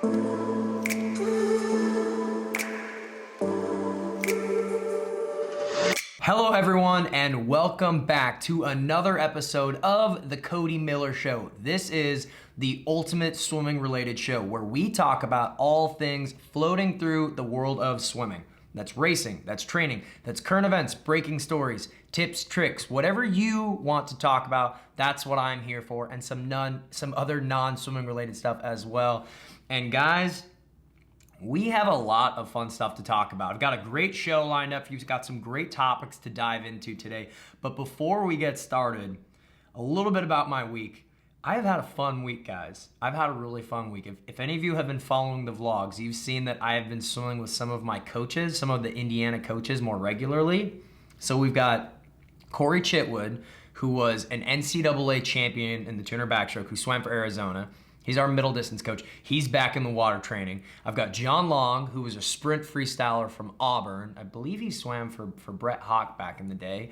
Hello everyone and welcome back to another episode of the Cody Miller Show. This is the ultimate swimming related show where we talk about all things floating through the world of swimming. That's racing, that's training, that's current events, breaking stories, tips, tricks, whatever you want to talk about, that's what I'm here for, and some other non-swimming related stuff as well. And guys, we have a lot of fun stuff to talk about. I've got a great show lined up for you. We've got some great topics to dive into today. But before we get started, a little bit about my week. I have had a fun week, guys. I've had a really fun week. If any of you have been following the vlogs, you've seen that I have been swimming with some of my coaches, some of the Indiana coaches more regularly. So we've got Corey Chitwood, who was an NCAA champion in the 200 backstroke, who swam for Arizona. He's our middle distance coach. He's back in the water training. I've got John Long, who was a sprint freestyler from Auburn. I believe he swam for Brett Hawk back in the day.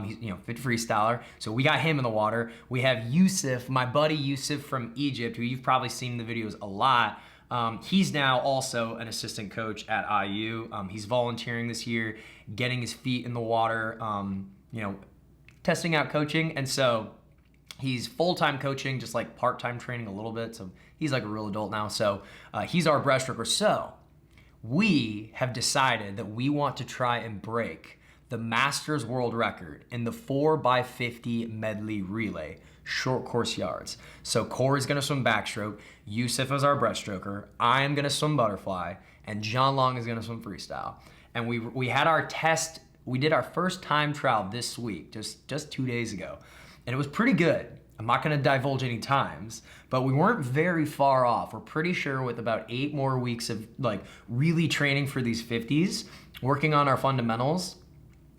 He's fit freestyler. So we got him in the water. We have Yusuf, my buddy Yusuf from Egypt, who you've probably seen in the videos a lot. He's now also an assistant coach at IU. He's volunteering this year, getting his feet in the water, testing out coaching. And so he's full-time coaching, just like part-time training a little bit. So he's like a real adult now. So he's our breaststroker. So we have decided that we want to try and break the Masters world record in the 4x50 medley relay, short course yards. So Corey's gonna swim backstroke, Yusuf is our breaststroker, I am gonna swim butterfly, and John Long is gonna swim freestyle. And we had our test, we did our first time trial this week, just 2 days ago. And it was pretty good. I'm not gonna divulge any times, but we weren't very far off. We're pretty sure with about 8 more weeks of like really training for these 50s, working on our fundamentals,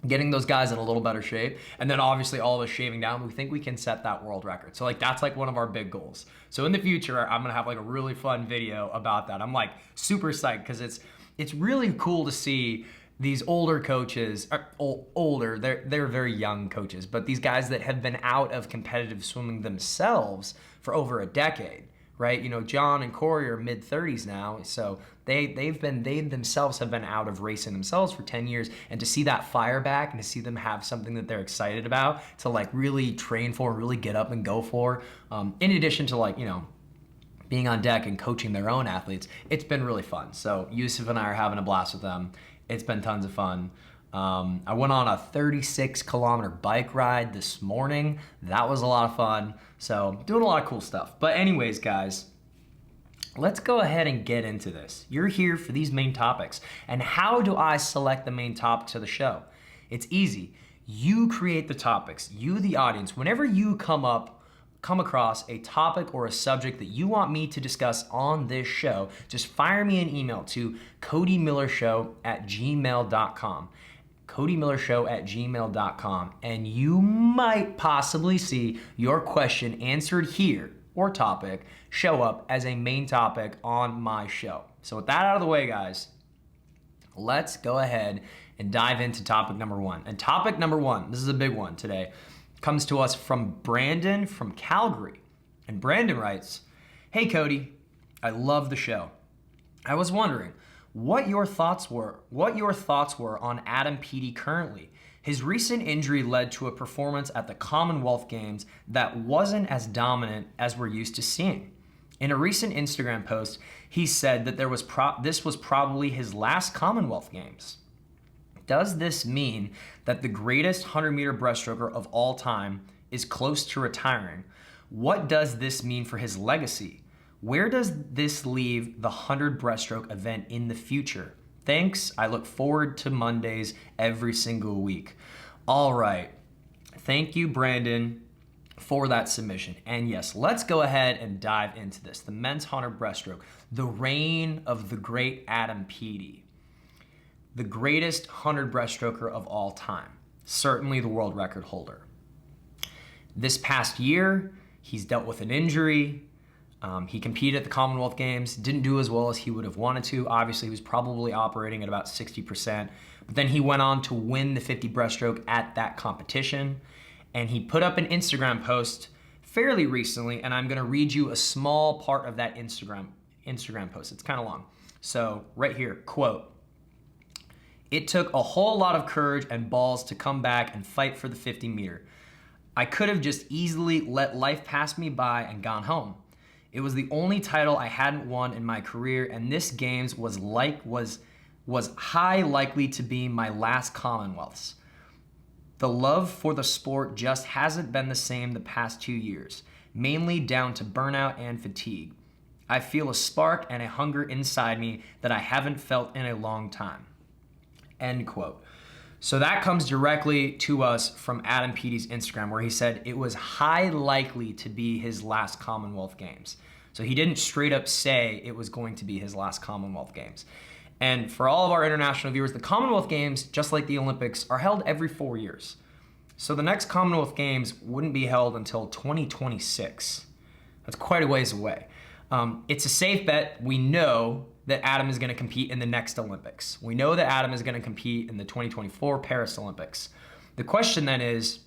getting those guys in a little better shape, and then obviously all of us shaving down, we think we can set that world record. So like that's like one of our big goals. So in the future, I'm gonna have like a really fun video about that. I'm like super psyched because it's really cool to see these older coaches, they're very young coaches, but these guys that have been out of competitive swimming themselves for over a decade, right? John and Corey are mid-30s now, so they themselves have been out of racing themselves for 10 years, and to see that fire back and to see them have something that they're excited about to like really train for, really get up and go for, in addition to like, being on deck and coaching their own athletes, it's been really fun. So Yusuf and I are having a blast with them. It's been tons of fun. I went on a 36-kilometer bike ride this morning. That was a lot of fun. So doing a lot of cool stuff. But anyways, guys, let's go ahead and get into this. You're here for these main topics. And how do I select the main topics of the show? It's easy. You create the topics. You, the audience, whenever you come across a topic or a subject that you want me to discuss on this show, just fire me an email to codymillershow@gmail.com. codymillershow@gmail.com, and you might possibly see your question answered here or topic show up as a main topic on my show. So with that out of the way, guys, let's go ahead and dive into topic number 1. And topic number 1, this is a big one today, comes to us from Brandon from Calgary. And Brandon writes, "Hey Cody, I love the show. I was wondering what your thoughts were on Adam Peaty currently. His recent injury led to a performance at the Commonwealth Games that wasn't as dominant as we're used to seeing. In a recent Instagram post, he said that this was probably his last Commonwealth Games. Does this mean that the greatest 100-meter breaststroker of all time is close to retiring? What does this mean for his legacy? Where does this leave the 100 breaststroke event in the future? Thanks. I look forward to Mondays every single week." All right. Thank you, Brandon, for that submission. And yes, let's go ahead and dive into this. The men's 100 breaststroke, the reign of the great Adam Peaty. The greatest 100 breaststroker of all time, certainly the world record holder. This past year, he's dealt with an injury. He competed at the Commonwealth Games, didn't do as well as he would have wanted to. Obviously, he was probably operating at about 60%. But then he went on to win the 50 breaststroke at that competition. And he put up an Instagram post fairly recently, and I'm gonna read you a small part of that Instagram Instagram post. It's kind of long. So right here, quote, "It took a whole lot of courage and balls to come back and fight for the 50 meter. I could have just easily let life pass me by and gone home. It was the only title I hadn't won in my career, and this games was high likely to be my last Commonwealths. The love for the sport just hasn't been the same the past 2 years, mainly down to burnout and fatigue. I feel a spark and a hunger inside me that I haven't felt in a long time." End quote. So that comes directly to us from Adam Peaty's Instagram, where he said it was high likely to be his last Commonwealth Games. So he didn't straight up say it was going to be his last Commonwealth Games. And for all of our international viewers, the Commonwealth Games, just like the Olympics, are held every 4 years. So the next Commonwealth Games wouldn't be held until 2026. That's quite a ways away. It's a safe bet. We know that Adam is going to compete in the next Olympics. We know that Adam is going to compete in the 2024 Paris Olympics. The question then is,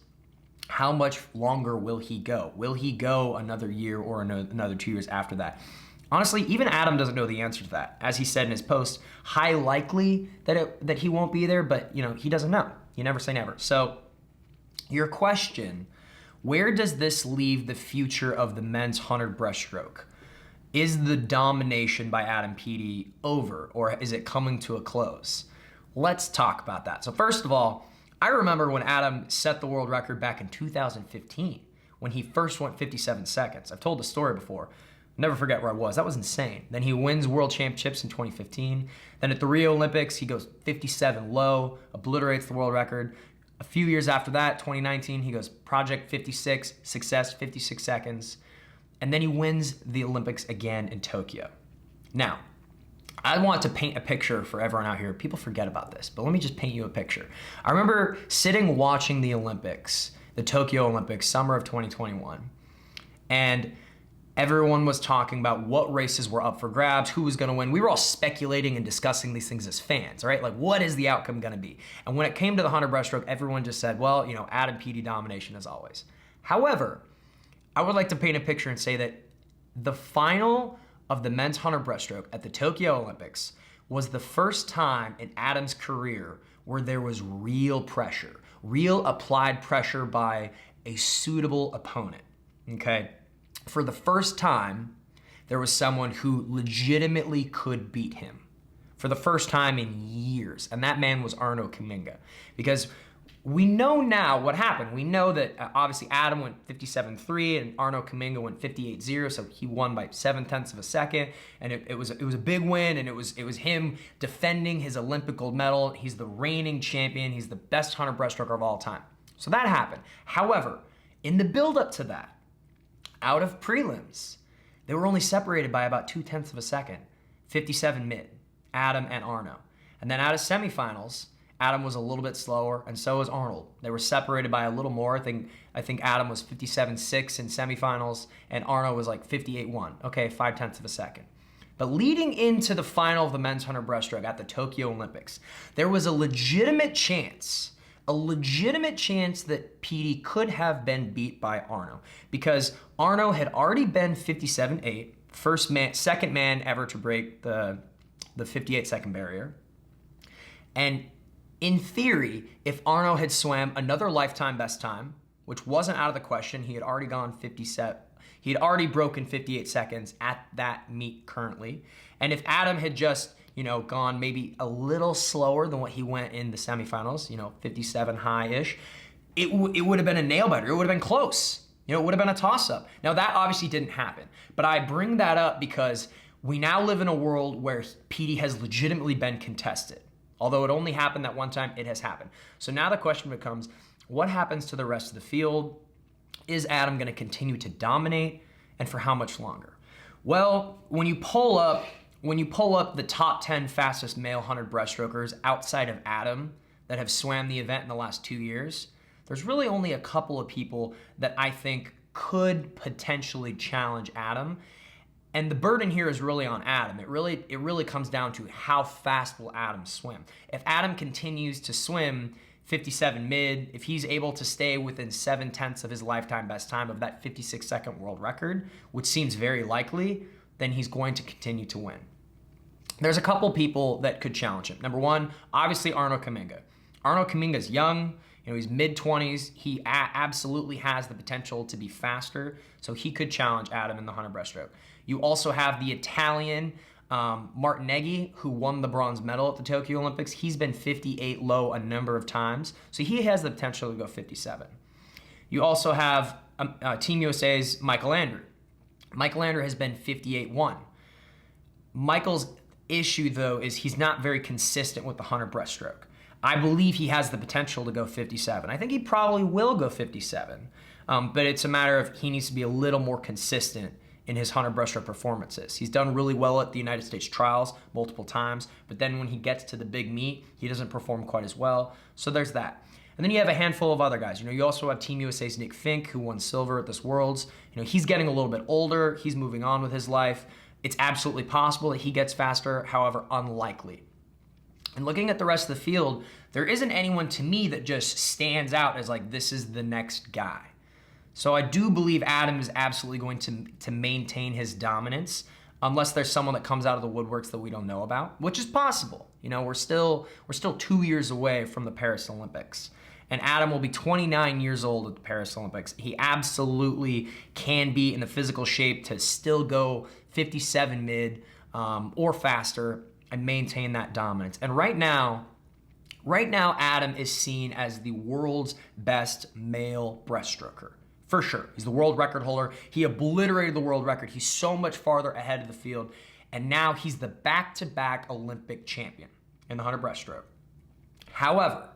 how much longer will he go? Will he go another year or another 2 years after that? Honestly, even Adam doesn't know the answer to that. As he said in his post, high likely that he won't be there, but he doesn't know. You never say never. So your question, where does this leave the future of the men's 100 breaststroke? Is the domination by Adam Peaty over, or is it coming to a close? Let's talk about that. So first of all, I remember when Adam set the world record back in 2015, when he first went 57 seconds. I've told the story before. Never forget where I was. That was insane. Then he wins world championships in 2015. Then at the Rio Olympics, he goes 57 low, obliterates the world record. A few years after that, 2019, he goes Project 56, success 56 seconds. And then he wins the Olympics again in Tokyo. Now, I want to paint a picture for everyone out here. People forget about this, but let me just paint you a picture. I remember sitting watching the Olympics, the Tokyo Olympics, summer of 2021, and everyone was talking about what races were up for grabs, who was gonna win. We were all speculating and discussing these things as fans, right? Like, what is the outcome gonna be? And when it came to the 100 breaststroke, everyone just said, well, Adam Peaty domination as always. However, I would like to paint a picture and say that the final of the men's 100 breaststroke at the Tokyo Olympics was the first time in Adam's career where there was real pressure, real applied pressure by a suitable opponent, okay? For the first time, there was someone who legitimately could beat him for the first time in years, and that man was Arno Kuminga. Because we know now what happened. We know that obviously Adam went 57.3 and Arno Kuminga went 58.0, so he won by 7/10 of a second, and it was a big win, and it was him defending his Olympic gold medal. He's the reigning champion. He's the best 100 breaststroker of all time. So that happened. However, in the build-up to that, out of prelims, they were only separated by about 2/10 of a second, 57 mid, Adam and Arno. And then out of semifinals, Adam was a little bit slower, and so was Arnold. They were separated by a little more. I think Adam was 57.6 in semifinals, and Arno was like 58.1. Okay, 0.5 of a second. But leading into the final of the men's 100 breaststroke at the Tokyo Olympics, there was a legitimate chance that Peaty could have been beat by Arno, because Arno had already been 57.8, second man ever to break the 58-second barrier. And in theory, if Arno had swam another lifetime best time, which wasn't out of the question, he had already gone 57. He had already broken 58 seconds at that meet currently. And if Adam had just, gone maybe a little slower than what he went in the semifinals, 57 high-ish, it would have been a nail-biter. It would have been close. It would have been a toss-up. Now, that obviously didn't happen. But I bring that up because we now live in a world where Peaty has legitimately been contested. Although it only happened that one time, it has happened. So now the question becomes, what happens to the rest of the field? Is Adam going to continue to dominate, and for how much longer? Well, when you pull up the top 10 fastest male 100 breaststrokers outside of Adam that have swam the event in the last 2 years, there's really only a couple of people that I think could potentially challenge Adam. And the burden here is really on Adam. It really comes down to how fast will Adam swim. If Adam continues to swim 57 mid, if he's able to stay within 7/10 of his lifetime best time of that 56-second world record, which seems very likely, then he's going to continue to win. There's a couple people that could challenge him. Number one, obviously Arno Kuminga. Arno Kuminga's young, he's mid-20s. He absolutely has the potential to be faster, so he could challenge Adam in the 100 breaststroke. You also have the Italian Martineghi, who won the bronze medal at the Tokyo Olympics. He's been 58 low a number of times, so he has the potential to go 57. You also have Team USA's Michael Andrew. Michael Andrew has been 58-1. Michael's issue, though, is he's not very consistent with the 100 breaststroke. I believe he has the potential to go 57. I think he probably will go 57, but it's a matter of he needs to be a little more consistent in his 100 breaststroke performances. He's done really well at the United States trials multiple times, but then when he gets to the big meet, he doesn't perform quite as well. So there's that. And then you have a handful of other guys. You also have Team USA's Nick Fink, who won silver at this Worlds. He's getting a little bit older. He's moving on with his life. It's absolutely possible that he gets faster, however, unlikely. And looking at the rest of the field, there isn't anyone to me that just stands out as like, this is the next guy. So I do believe Adam is absolutely going to maintain his dominance, unless there's someone that comes out of the woodworks that we don't know about, which is possible. We're still 2 years away from the Paris Olympics. And Adam will be 29 years old at the Paris Olympics. He absolutely can be in the physical shape to still go 57 mid or faster and maintain that dominance. And right now, Adam is seen as the world's best male breaststroker. For sure. He's the world record holder. He obliterated the world record. He's so much farther ahead of the field. And now he's the back-to-back Olympic champion in the 100 breaststroke. However,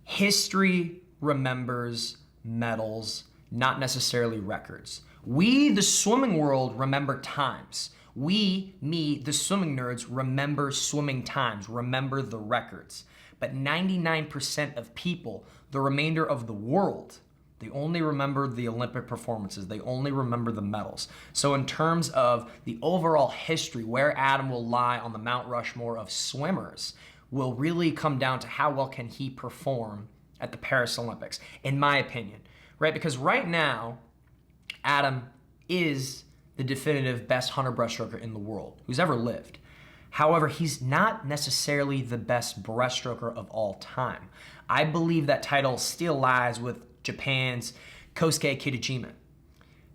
history remembers medals, not necessarily records. We, the swimming world, remember times. We, the swimming nerds, remember swimming times, remember the records. But 99% of people, the remainder of the world, they only remember the Olympic performances. They only remember the medals. So in terms of the overall history, where Adam will lie on the Mount Rushmore of swimmers will really come down to how well can he perform at the Paris Olympics, in my opinion, right? Because right now, Adam is the definitive best 100 breaststroker in the world who's ever lived. However, he's not necessarily the best breaststroker of all time. I believe that title still lies with Japan's Kosuke Kitajima.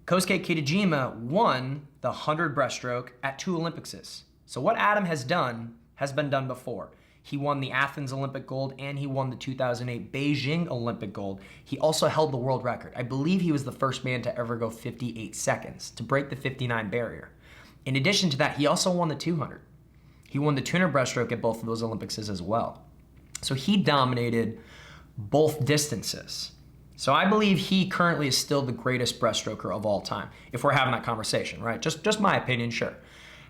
Kosuke Kitajima won the 100 breaststroke at 2 Olympicses. So what Adam has done has been done before. He won the Athens Olympic gold and he won the 2008 Beijing Olympic gold. He also held the world record. I believe he was the first man to ever go 58 seconds, to break the 59 barrier. In addition to that, he also won the 200. He won the 200 breaststroke at both of those Olympicses as well. So he dominated both distances. So I believe he currently is still the greatest breaststroker of all time, if we're having that conversation, right? Just my opinion, sure.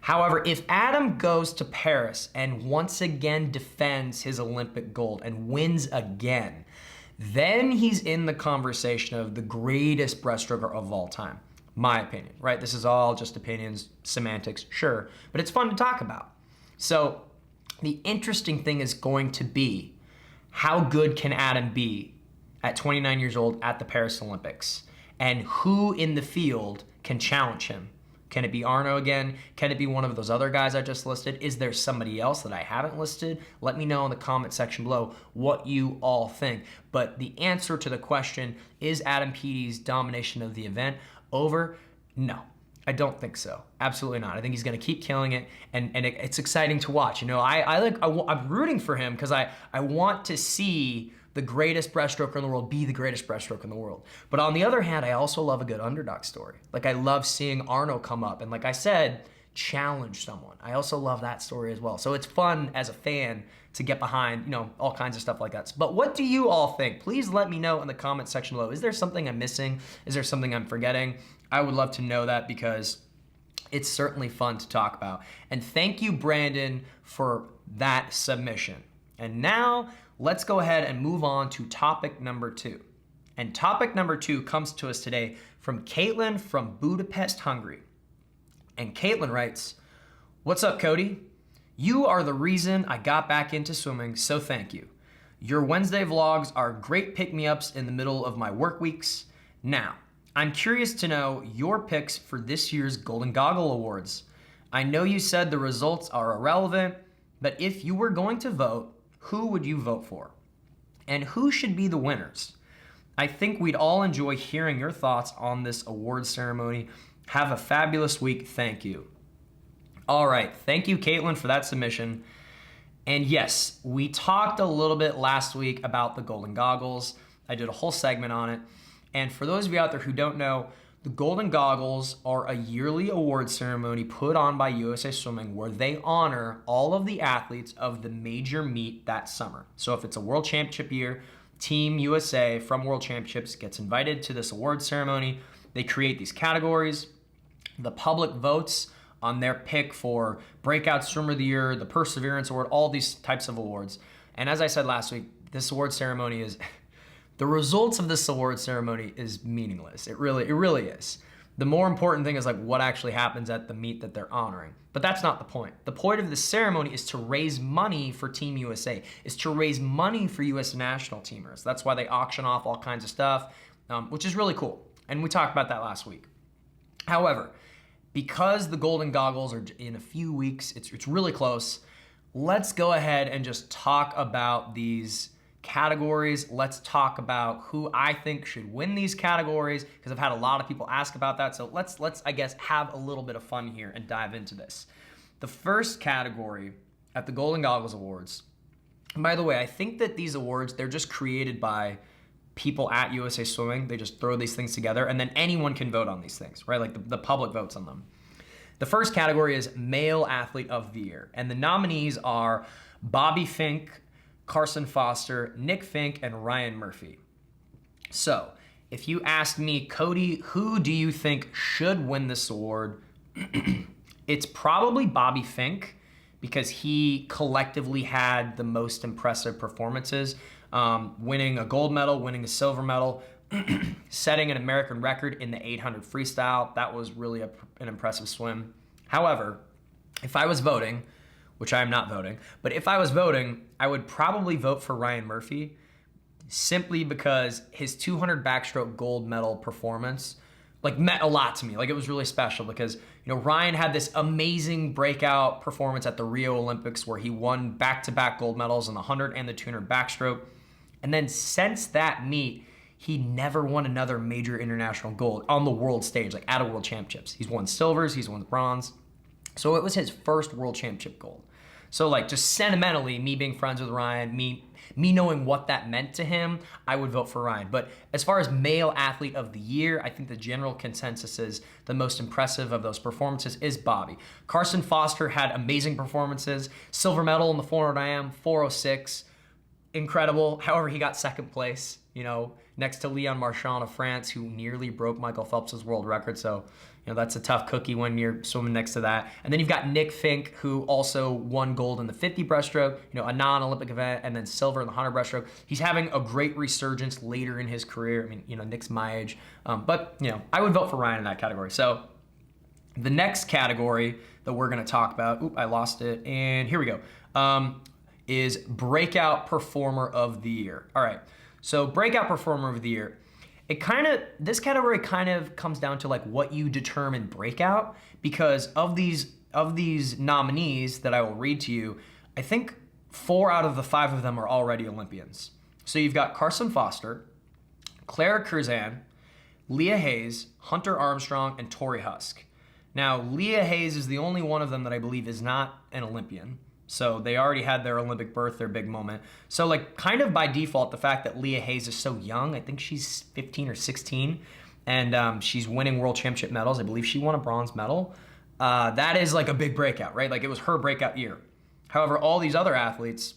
However, if Adam goes to Paris and once again defends his Olympic gold and wins again, then he's in the conversation of the greatest breaststroker of all time. My opinion, right? This is all just opinions, semantics, sure, but it's fun to talk about. So the interesting thing is going to be, how good can Adam be at 29 years old at the Paris Olympics? And who in the field can challenge him? Can it be Arno again? Can it be one of those other guys I just listed? Is there somebody else that I haven't listed? Let me know in the comment section below what you all think. But the answer to the question, is Adam Peaty's domination of the event over? No, I don't think so. Absolutely not. I think he's going to keep killing it, and it's exciting to watch. I'm rooting for him because I want to see the greatest breaststroker in the world be the greatest breaststroker in the world. But on the other hand, I also love a good underdog story. Like, I love seeing Arno come up and, like I said, challenge someone. I also love that story as well. So it's fun as a fan to get behind, all kinds of stuff like that. But what do you all think? Please let me know in the comment section below. Is there something I'm missing? Is there something I'm forgetting? I would love to know that because it's certainly fun to talk about. And thank you, Brandon, for that submission. And now let's go ahead and move on to topic number 2. And topic number 2 comes to us today from Caitlin from Budapest, Hungary. And Caitlin writes, "What's up, Cody? You are the reason I got back into swimming, so thank you. Your Wednesday vlogs are great pick-me-ups in the middle of my work weeks. Now, I'm curious to know your picks for this year's Golden Goggle Awards. I know you said the results are irrelevant, but if you were going to vote, who would you vote for? And who should be the winners? I think we'd all enjoy hearing your thoughts on this awards ceremony. Have a fabulous week. Thank you. All right. Thank you, Caitlin, for that submission. And yes, we talked a little bit last week about the Golden Goggles. I did a whole segment on it. And for those of you out there who don't know, the Golden Goggles are a yearly award ceremony put on by USA Swimming where they honor all of the athletes of the major meet that summer. So if it's a World Championship year, Team USA from World Championships gets invited to this award ceremony. They create these categories. The public votes on their pick for Breakout Swimmer of the Year, the Perseverance Award, all these types of awards. And as I said last week, this award ceremony is... The results of this award ceremony is meaningless. It really is. The more important thing is like what actually happens at the meet that they're honoring. But that's not the point. The point of this ceremony is to raise money for Team USA, is to raise money for US national teamers. That's why they auction off all kinds of stuff, which is really cool. And we talked about that last week. However, because the Golden Goggles are in a few weeks, it's really close, let's go ahead and just talk about these categories. Let's talk about who I think should win these categories, because I've had a lot of people ask about that. So let's I guess have a little bit of fun here and dive into this. The first category at the Golden Goggles Awards, and by the way, I think that these awards, they're just created by people at USA Swimming. They just throw these things together and then anyone can vote on these things, right? Like the public votes on them. The first category is Male Athlete of the Year, and the nominees are Bobby Fink, Carson Foster, Nick Fink, and Ryan Murphy. So, if you asked me, Cody, who do you think should win this award? It's probably Bobby Fink, because he collectively had the most impressive performances, winning a gold medal, winning a silver medal, setting an American record in the 800 freestyle. That was really an impressive swim. However, if I was voting, which I am not voting, but if I was voting, I would probably vote for Ryan Murphy, simply because his 200 backstroke gold medal performance meant a lot to me. It was really special because, Ryan had this amazing breakout performance at the Rio Olympics where he won back-to-back gold medals in the 100 and the 200 backstroke. And then since that meet, he never won another major international gold on the world stage, at a world championships. He's won silvers, he's won bronze. So it was his first world championship gold. So just sentimentally, me being friends with Ryan, me knowing what that meant to him, I would vote for Ryan. But as far as Male Athlete of the Year, I think the general consensus is the most impressive of those performances is Bobby. Carson Foster had amazing performances, silver medal in the 400 IM, 406, incredible. However, he got second place, next to Leon Marchand of France, who nearly broke Michael Phelps' world record. So, that's a tough cookie when you're swimming next to that. And then you've got Nick Fink, who also won gold in the 50 breaststroke, a non-Olympic event, and then silver in the 100 breaststroke. He's having a great resurgence later in his career. Nick's my age. But I would vote for Ryan in that category. So the next category that we're going to talk about, I lost it, and here we go, is Breakout Performer of the Year. All right, so Breakout Performer of the Year. This category kind of comes down to what you determine breakout, because of these nominees that I will read to you, I think 4 out of the 5 of them are already Olympians. So you've got Carson Foster, Clara Curzan, Leah Hayes, Hunter Armstrong, and Tori Husk. Now, Leah Hayes is the only one of them that I believe is not an Olympian. So they already had their Olympic berth, their big moment. So kind of by default, the fact that Leah Hayes is so young, I think she's 15 or 16, and she's winning world championship medals. I believe she won a bronze medal. That is a big breakout, right? It was her breakout year. However, all these other athletes,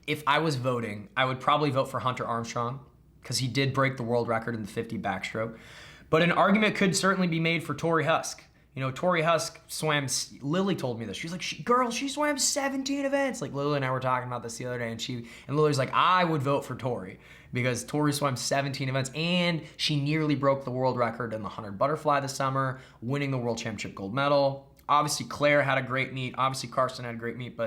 if I was voting, I would probably vote for Hunter Armstrong, because he did break the world record in the 50 backstroke. But an argument could certainly be made for Tori Husk. Tori Husk swam, Lily told me this. She's like, she swam 17 events. Lily and I were talking about this the other day, and Lily's like, I would vote for Tori, because Tori swam 17 events, and she nearly broke the world record in the 100 butterfly this summer, winning the world championship gold medal. Obviously, Claire had a great meet. Obviously, Carson had a great meet.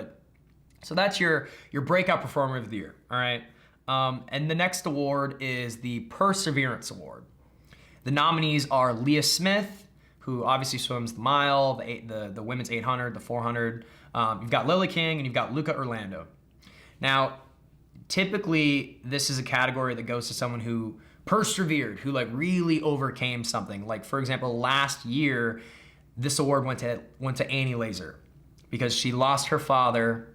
So that's your Breakout Performer of the Year, all right? And the next award is the Perseverance Award. The nominees are Leah Smith, who obviously swims the mile, the women's 800, the 400. You've got Lily King, and you've got Luca Orlando. Now, typically, this is a category that goes to someone who persevered, who like really overcame something. Like, for example, last year, this award went to Annie Laser because she lost her father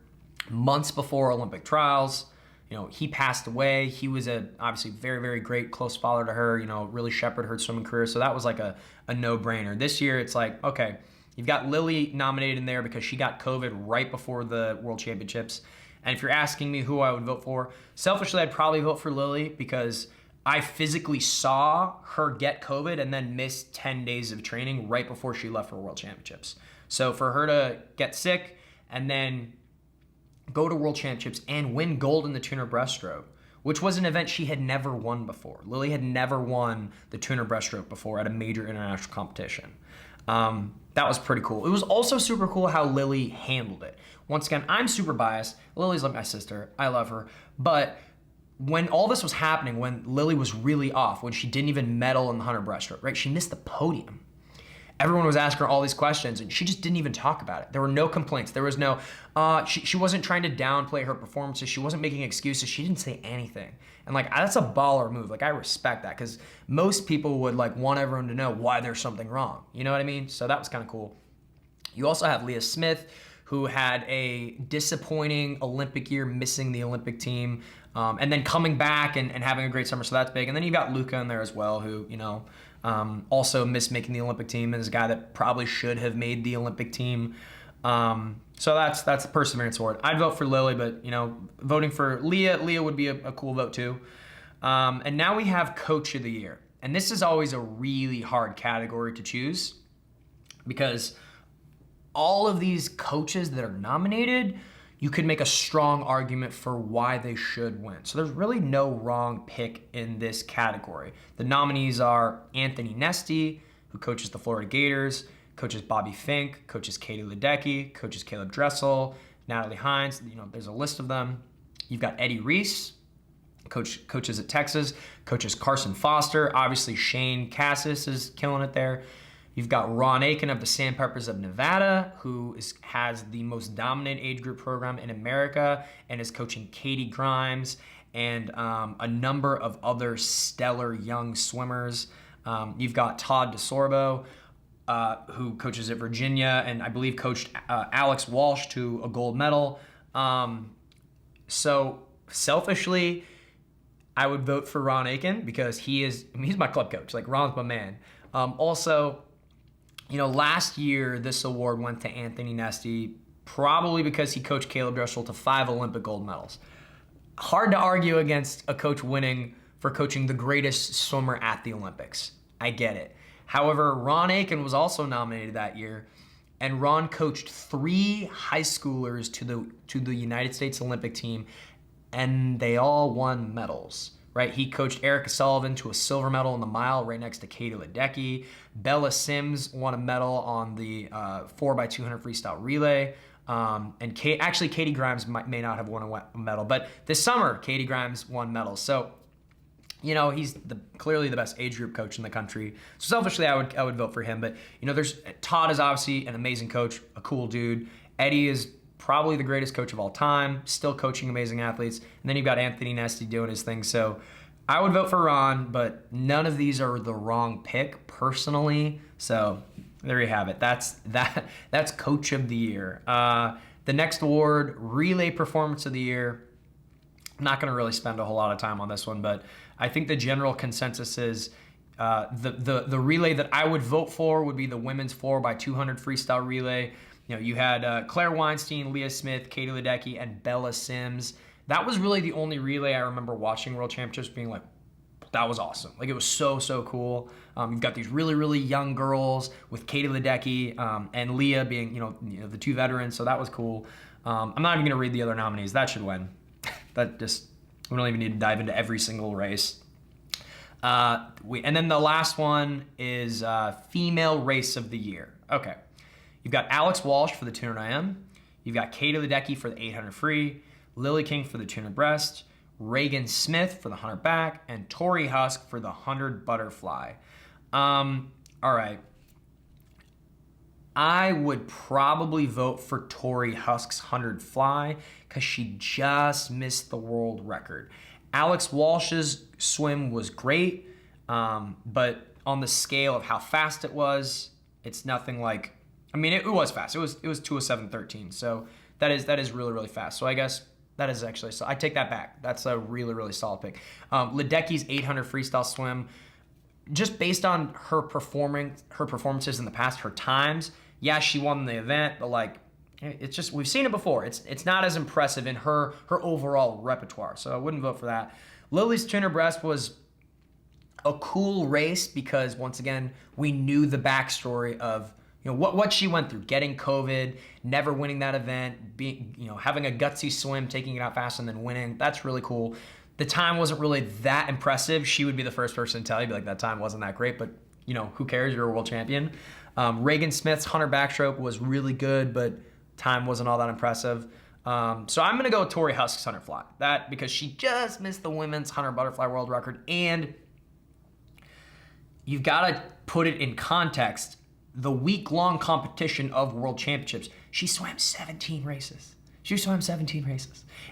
months before Olympic trials. You know, he passed away. He was obviously very, very great close father to her, you know, really shepherded her swimming career. So that was like a no-brainer. This year, it's like, okay, you've got Lily nominated in there because she got COVID right before the World Championships. And if you're asking me who I would vote for, selfishly, I'd probably vote for Lily because I physically saw her get COVID and then miss 10 days of training right before she left for World Championships. So for her to get sick and then go to World Championships and win gold in the 200 breaststroke, which was an event she had never won before. Lily had never won the 200 breaststroke before at a major international competition. That was pretty cool. It was also super cool how Lily handled it. Once again, I'm super biased. Lily's like my sister. I love her. But when all this was happening, when Lily was really off, when she didn't even medal in the 100 breaststroke, right? She missed the podium. Everyone was asking her all these questions, and she just didn't even talk about it. There were no complaints. There was no, she wasn't trying to downplay her performances. She wasn't making excuses. She didn't say anything. And like, that's a baller move. Like, I respect that because most people would like want everyone to know why there's something wrong. You know what I mean? So that was kind of cool. You also have Leah Smith, who had a disappointing Olympic year, missing the Olympic team, and then coming back and having a great summer. So that's big. And then you've got Luca in there as well, who, you know, also missed making the Olympic team and is a guy that probably should have made the Olympic team. So that's the Perseverance Award. I'd vote for Lily, but you know, voting for Leah would be a cool vote too. And now we have Coach of the Year. And this is always a really hard category to choose because all of these coaches that are nominated, you could make a strong argument for why they should win. So there's really no wrong pick in this category. The nominees are Anthony Nesty, who coaches the Florida Gators, coaches Bobby Fink, coaches Katie Ledecky, coaches Caleb Dressel, Natalie Hines. You know, there's a list of them. You've got Eddie Reese, coaches at Texas, coaches Carson Foster. Obviously, Shane Cassis is killing it there. You've got Ron Aiken of the Sandpipers of Nevada, who has the most dominant age group program in America and is coaching Katie Grimes and a number of other stellar young swimmers. You've got Todd DeSorbo, who coaches at Virginia and I believe coached Alex Walsh to a gold medal. So selfishly, I would vote for Ron Aiken because he's my club coach. Like, Ron's my man. Also, you know, last year, this award went to Anthony Nesty, probably because he coached Caleb Dressel to 5 Olympic gold medals. Hard to argue against a coach winning for coaching the greatest swimmer at the Olympics. I get it. However, Ron Aiken was also nominated that year, and Ron coached 3 high schoolers to the United States Olympic team, and they all won medals. Right, he coached Erica Sullivan to a silver medal in the mile right next to Katie Ledecky. Bella Sims won a medal on the 4x200 freestyle relay. And Katie Grimes may not have won a medal, but this summer, Katie Grimes won medals. So, you know, he's clearly the best age group coach in the country. So selfishly, I would vote for him. But, you know, Todd is obviously an amazing coach, a cool dude. Eddie is probably the greatest coach of all time, still coaching amazing athletes. And then you've got Anthony Nesty doing his thing. So I would vote for Ron, but none of these are the wrong pick personally. So there you have it. That's Coach of the Year. The next award, Relay Performance of the Year. I'm not going to really spend a whole lot of time on this one, but I think the general consensus is the relay that I would vote for would be the women's 4x200 freestyle relay. You know, you had Claire Weinstein, Leah Smith, Katie Ledecky, and Bella Sims. That was really the only relay I remember watching World Championships being like, that was awesome. Like, it was so cool. You've got these really young girls with Katie Ledecky and Leah being, you know, the 2 veterans. So that was cool. I'm not even going to read the other nominees. That should win. We don't even need to dive into every single race. And then the last one is Female Race of the Year. Okay. You've got Alex Walsh for the 200 IM. You've got Katie Ledecky for the 800 free, Lily King for the 200 breast, Reagan Smith for the 100 back, and Tori Husk for the 100 butterfly. All right. I would probably vote for Tori Husk's 100 fly because she just missed the world record. Alex Walsh's swim was great, but on the scale of how fast it was, it's nothing like. I mean, it was fast. It was 2:07:13. So that is really, really fast. So I guess that is actually. So I take that back. That's a really, really solid pick. Ledecky's 800 freestyle swim, just based on her performances in the past, her times. Yeah, she won the event, but like, it's just, we've seen it before. It's not as impressive in her overall repertoire. So I wouldn't vote for that. Lily's 200 breast was a cool race because once again, we knew the backstory of what she went through, getting COVID, never winning that event, being having a gutsy swim, taking it out fast, and then winning. That's really cool. The time wasn't really that impressive. She would be the first person to tell you, be like, that time wasn't that great, but who cares? You're a world champion. Reagan Smith's 100 backstroke was really good, but time wasn't all that impressive. So I'm gonna go with Tori Husk's 100 fly. That because she just missed the women's 100 butterfly world record, and you've got to put it in context. The week-long competition of world championships, she swam 17 races.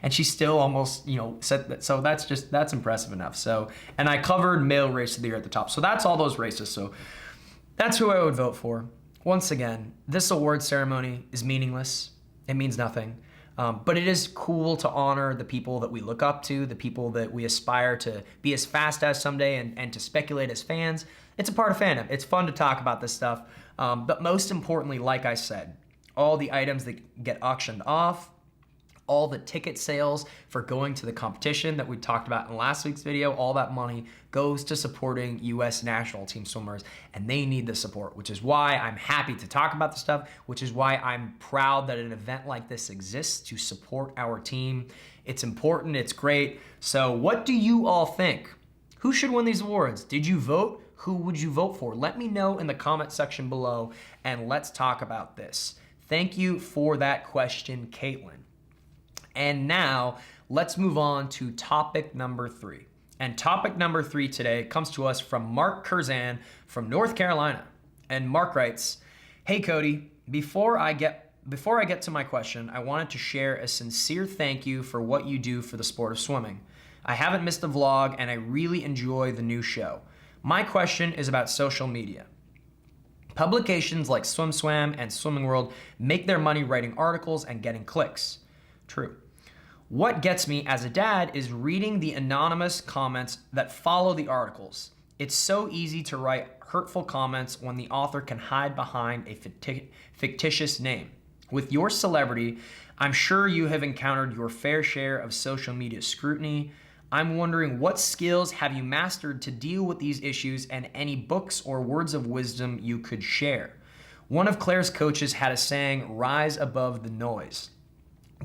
And she still almost, said that. So that's impressive enough. So, and I covered male race of the year at the top. So that's all those races. So that's who I would vote for. Once again, this award ceremony is meaningless. It means nothing. But it is cool to honor the people that we look up to, the people that we aspire to be as fast as someday and to speculate as fans. It's a part of fandom. It's fun to talk about this stuff. But most importantly, like I said, all the items that get auctioned off, all the ticket sales for going to the competition that we talked about in last week's video, all that money goes to supporting U.S. national team swimmers, and they need the support, which is why I'm happy to talk about the stuff, which is why I'm proud that an event like this exists to support our team. It's important, it's great. So what do you all think? Who should win these awards? Did you vote? Who would you vote for? Let me know in the comment section below, and let's talk about this. Thank you for that question, Caitlin. And now let's move on to topic number 3. And topic number 3 today comes to us from Mark Curzan from North Carolina. And Mark writes, "Hey Cody, before I get to my question, I wanted to share a sincere thank you for what you do for the sport of swimming. I haven't missed a vlog and I really enjoy the new show. My question is about social media. Publications like SwimSwam and Swimming World make their money writing articles and getting clicks. True. What gets me as a dad is reading the anonymous comments that follow the articles. It's so easy to write hurtful comments when the author can hide behind a fictitious name. With your celebrity, I'm sure you have encountered your fair share of social media scrutiny. I'm wondering, what skills have you mastered to deal with these issues, and any books or words of wisdom you could share? One of Claire's coaches had a saying, rise above the noise.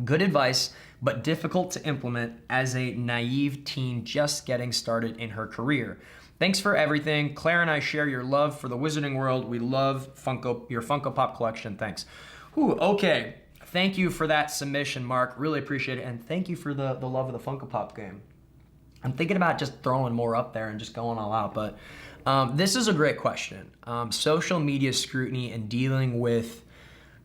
Good advice, but difficult to implement as a naive teen just getting started in her career. Thanks for everything. Claire and I share your love for the Wizarding World. We love your Funko Pop collection. Thanks." Whew, okay. Thank you for that submission, Mark. Really appreciate it. And thank you for the love of the Funko Pop game. I'm thinking about just throwing more up there and just going all out, but this is a great question. Social media scrutiny and dealing with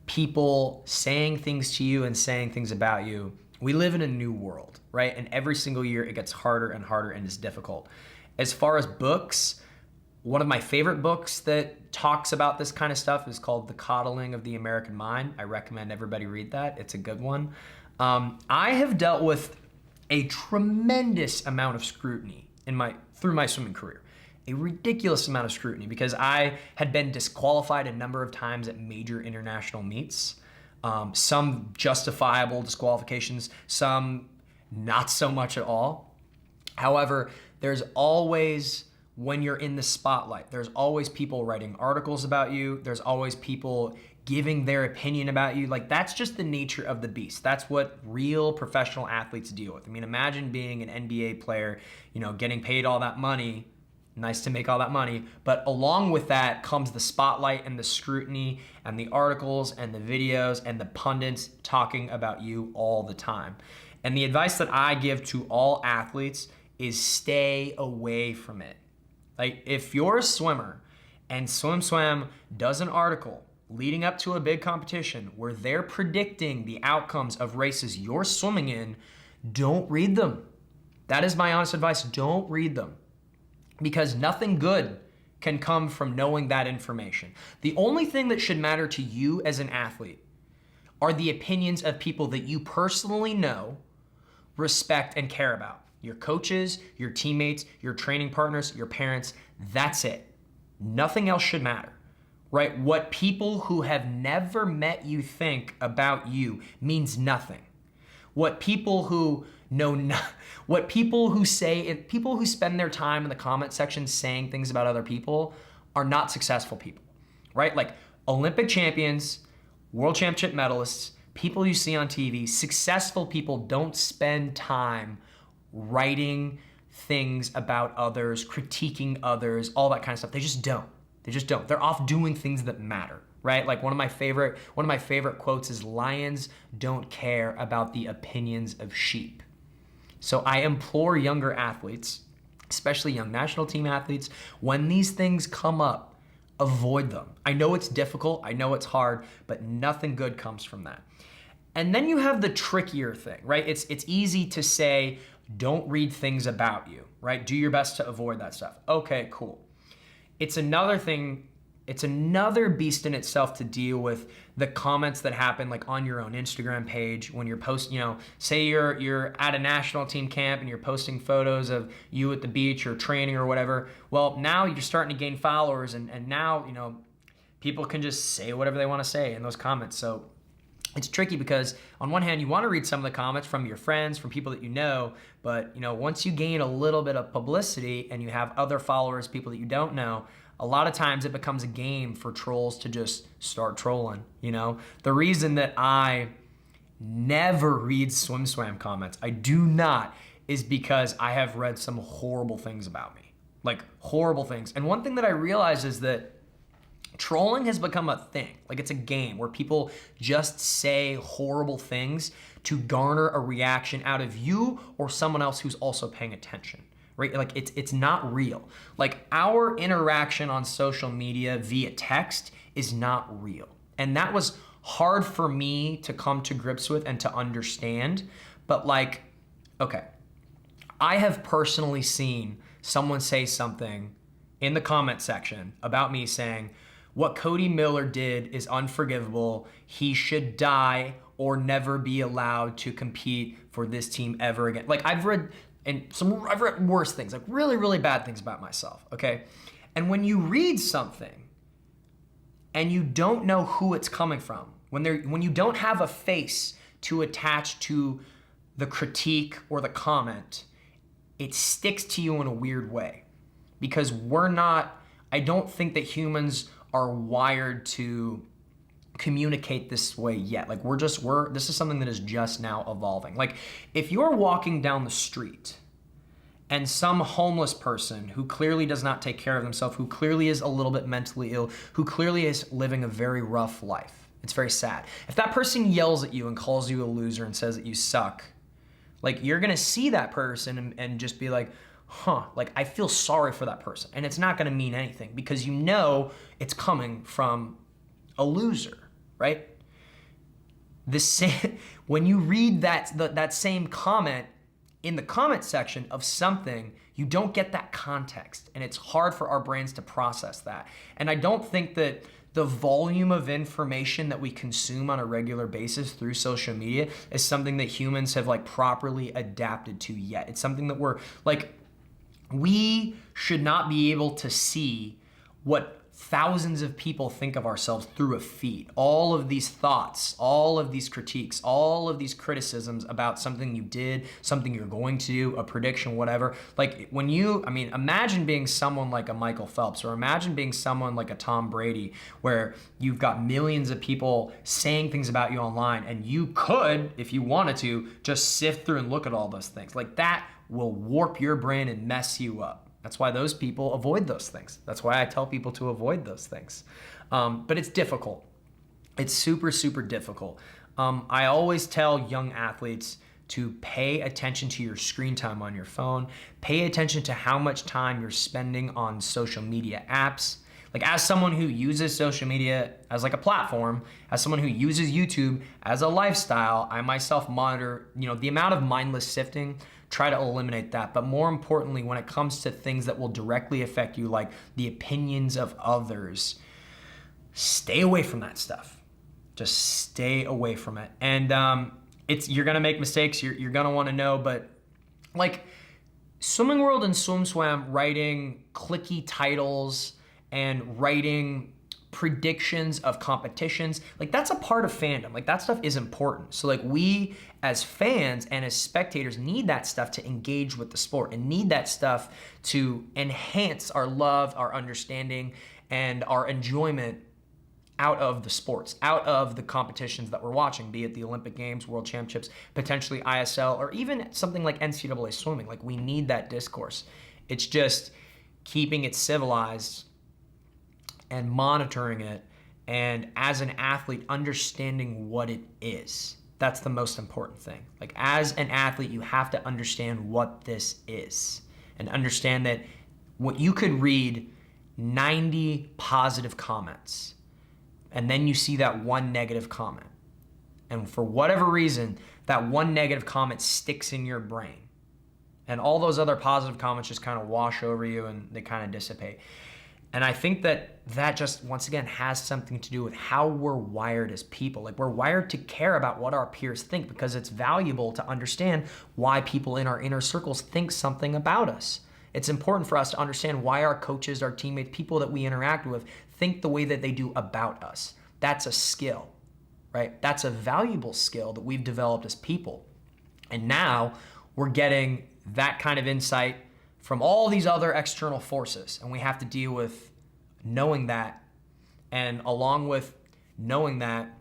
people saying things to you and saying things about you. We live in a new world, right? And every single year it gets harder and harder and it's difficult. As far as books, one of my favorite books that talks about this kind of stuff is called The Coddling of the American Mind. I recommend everybody read that. It's a good one. I have dealt with a tremendous amount of scrutiny through my swimming career. A ridiculous amount of scrutiny because I had been disqualified a number of times at major international meets. Some justifiable disqualifications, some not so much at all. However, there's always, when you're in the spotlight, there's always people writing articles about you. There's always people giving their opinion about you. Like, that's just the nature of the beast. That's what real professional athletes deal with. I mean, imagine being an NBA player, getting paid all that money. Nice to make all that money, but along with that comes the spotlight and the scrutiny and the articles and the videos and the pundits talking about you all the time. And the advice that I give to all athletes is stay away from it. Like, if you're a swimmer and SwimSwam does an article leading up to a big competition where they're predicting the outcomes of races you're swimming in, don't read them. That is my honest advice. Don't read them, because nothing good can come from knowing that information. The only thing that should matter to you as an athlete are the opinions of people that you personally know, respect, and care about. Your coaches, your teammates, your training partners, your parents. That's it. Nothing else should matter, right? What people who have never met you think about you means nothing. What people who what people who say, people who spend their time in the comment section saying things about other people are not successful people, right? Like Olympic champions, world championship medalists, people you see on TV, successful people don't spend time writing things about others, critiquing others, all that kind of stuff. They just don't. They're off doing things that matter, right? Like one of my favorite quotes is, lions don't care about the opinions of sheep. So I implore younger athletes, especially young national team athletes, when these things come up, avoid them. I know it's difficult, I know it's hard, but nothing good comes from that. And then you have the trickier thing, right? It's easy to say, don't read things about you, right? Do your best to avoid that stuff. Okay, cool. It's another thing, it's another beast in itself to deal with the comments that happen like on your own Instagram page when you're posting, say you're at a national team camp and you're posting photos of you at the beach or training or whatever. Well, now you're starting to gain followers and now, people can just say whatever they want to say in those comments. So it's tricky because on one hand, you want to read some of the comments from your friends, from people that you know, but once you gain a little bit of publicity and you have other followers, people that you don't know, a lot of times it becomes a game for trolls to just start trolling, The reason that I never read SwimSwam comments, I do not, is because I have read some horrible things about me, like horrible things. And one thing that I realized is that trolling has become a thing. Like it's a game where people just say horrible things to garner a reaction out of you or someone else who's also paying attention, right? Like it's not real. Like our interaction on social media via text is not real. And that was hard for me to come to grips with and to understand. But like, okay, I have personally seen someone say something in the comment section about me saying, what Cody Miller did is unforgivable. He should die or never be allowed to compete for this team ever again. Like I've read worse things, like really, really bad things about myself, okay? And when you read something and you don't know who it's coming from, when you don't have a face to attach to the critique or the comment, it sticks to you in a weird way. Because I don't think that humans are wired to communicate this way yet. Like this is something that is just now evolving. Like if you're walking down the street and some homeless person who clearly does not take care of themselves, who clearly is a little bit mentally ill, who clearly is living a very rough life, it's very sad. If that person yells at you and calls you a loser and says that you suck, like you're gonna see that person and just be like, like I feel sorry for that person. And it's not gonna mean anything because it's coming from a loser, right? When you read that same comment in the comment section of something, you don't get that context. And it's hard for our brains to process that. And I don't think that the volume of information that we consume on a regular basis through social media is something that humans have like properly adapted to yet. It's something that we should not be able to see what thousands of people think of ourselves through a feed. All of these thoughts, all of these critiques, all of these criticisms about something you did, something you're going to do, a prediction, whatever. Like imagine being someone like a Michael Phelps, or imagine being someone like a Tom Brady, where you've got millions of people saying things about you online, and you could, if you wanted to, just sift through and look at all those things. Like that will warp your brain and mess you up. That's why those people avoid those things. That's why I tell people to avoid those things. But it's difficult. It's super, super difficult. I always tell young athletes to pay attention to your screen time on your phone. Pay attention to how much time you're spending on social media apps. Like, as someone who uses social media as like a platform, as someone who uses YouTube as a lifestyle, I myself monitor, the amount of mindless sifting, try to eliminate that. But more importantly, when it comes to things that will directly affect you, like the opinions of others, stay away from that stuff. Just stay away from it. And you're gonna make mistakes, you're gonna wanna know, but like Swimming World and SwimSwam writing clicky titles and writing predictions of competitions, like that's a part of fandom. Like that stuff is important. So like we as fans and as spectators need that stuff to engage with the sport and need that stuff to enhance our love, our understanding, and our enjoyment out of the sports, out of the competitions that we're watching, be it the Olympic Games, World Championships, potentially ISL, or even something like NCAA swimming. Like we need that discourse. It's just keeping it civilized and monitoring it, and as an athlete, understanding what it is. That's the most important thing. Like as an athlete, you have to understand what this is and understand that what you could read 90 positive comments, and then you see that one negative comment. And for whatever reason, that one negative comment sticks in your brain. And all those other positive comments just kind of wash over you and they kind of dissipate. And I think that just, once again, has something to do with how we're wired as people. Like we're wired to care about what our peers think because it's valuable to understand why people in our inner circles think something about us. It's important for us to understand why our coaches, our teammates, people that we interact with think the way that they do about us. That's a skill, right? That's a valuable skill that we've developed as people. And now we're getting that kind of insight from all these other external forces. And we have to deal with knowing that. And along with knowing that,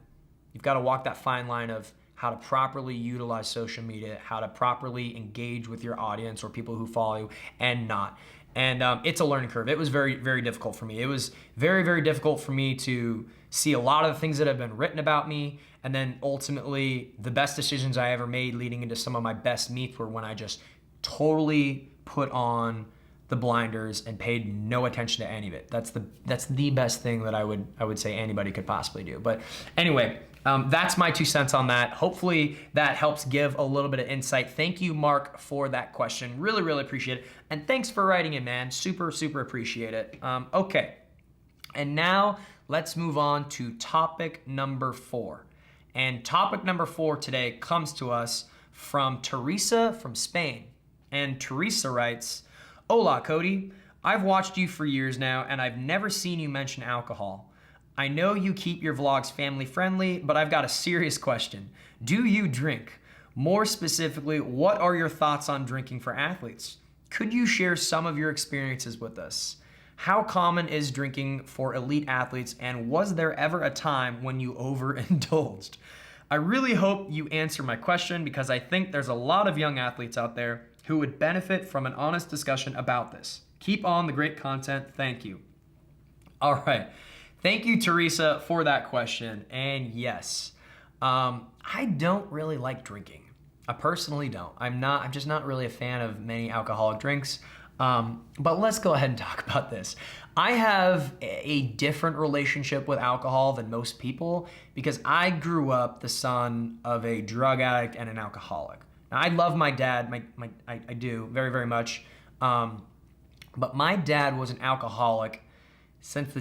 you've got to walk that fine line of how to properly utilize social media, how to properly engage with your audience or people who follow you and not. And it's a learning curve. It was very, very difficult for me. It was very, very difficult for me to see a lot of the things that have been written about me. And then ultimately, the best decisions I ever made leading into some of my best meets were when I just totally put on the blinders and paid no attention to any of it. That's the best thing that I would say anybody could possibly do. But anyway, that's my 2 cents on that. Hopefully that helps give a little bit of insight. Thank you, Mark, for that question. Really, really appreciate it. And thanks for writing in, man. Super, super appreciate it. Okay, and now let's move on to topic number 4. And topic number 4 today comes to us from Teresa from Spain. And Teresa writes, "Hola, Cody. I've watched you for years now, and I've never seen you mention alcohol. I know you keep your vlogs family friendly, but I've got a serious question. Do you drink? More specifically, what are your thoughts on drinking for athletes? Could you share some of your experiences with us? How common is drinking for elite athletes, and was there ever a time when you overindulged? I really hope you answer my question because I think there's a lot of young athletes out there who would benefit from an honest discussion about this. Keep on the great content. Thank you." All right. Thank you, Teresa, for that question. And yes, I don't really like drinking. I personally don't. I'm just not really a fan of many alcoholic drinks. But let's go ahead and talk about this. I have a different relationship with alcohol than most people because I grew up the son of a drug addict and an alcoholic. Now, I love my dad. I do very, very much. But my dad was an alcoholic since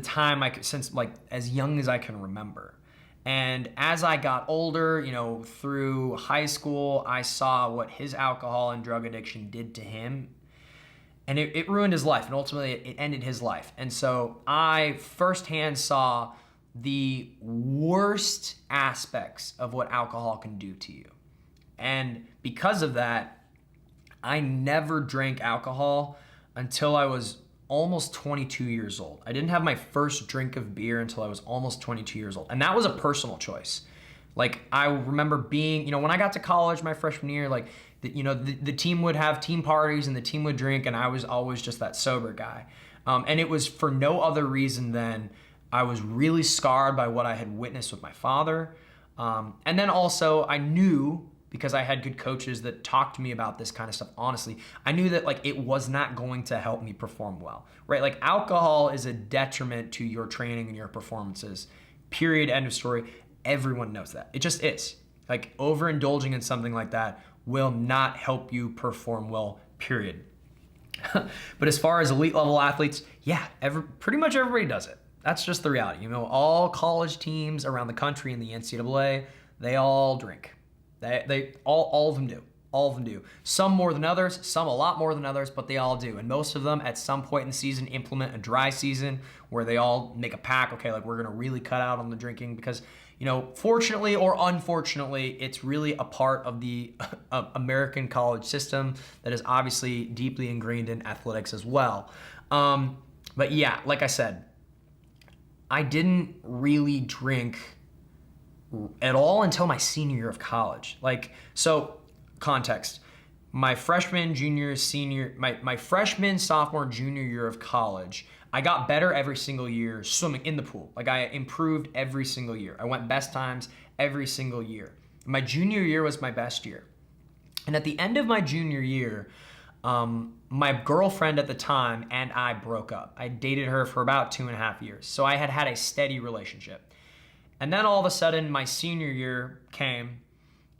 as young as I can remember. And as I got older, through high school, I saw what his alcohol and drug addiction did to him. And it ruined his life, and ultimately it ended his life. And so I firsthand saw the worst aspects of what alcohol can do to you. And because of that, I never drank alcohol until I was almost 22 years old. I didn't have my first drink of beer until I was almost 22 years old. And that was a personal choice. Like, I remember being, when I got to college my freshman year, like, the team would have team parties and the team would drink, and I was always just that sober guy. And it was for no other reason than I was really scarred by what I had witnessed with my father. And then also I knew, because I had good coaches that talked to me about this kind of stuff. Honestly, I knew that like it was not going to help me perform well, right? Like alcohol is a detriment to your training and your performances. Period. End of story. Everyone knows that. It just is. Like overindulging in something like that will not help you perform well, period. But as far as elite level athletes, yeah, pretty much everybody does it. That's just the reality. You know, all college teams around the country in the NCAA, they all drink. They all of them do. All of them do. Some more than others, some a lot more than others, but they all do. And most of them at some point in the season implement a dry season where they all make a pact, okay, like we're gonna really cut out on the drinking because, you know, fortunately or unfortunately, it's really a part of the American college system that is obviously deeply ingrained in athletics as well. But yeah, like I said, I didn't really drink at all until my senior year of college. Like, so context, my freshman, sophomore, junior year of college, I got better every single year swimming in the pool. Like I improved every single year. I went best times every single year. My junior year was my best year. And at the end of my junior year, my girlfriend at the time and I broke up. I dated her for about 2.5 years. So I had a steady relationship. And then all of a sudden my senior year came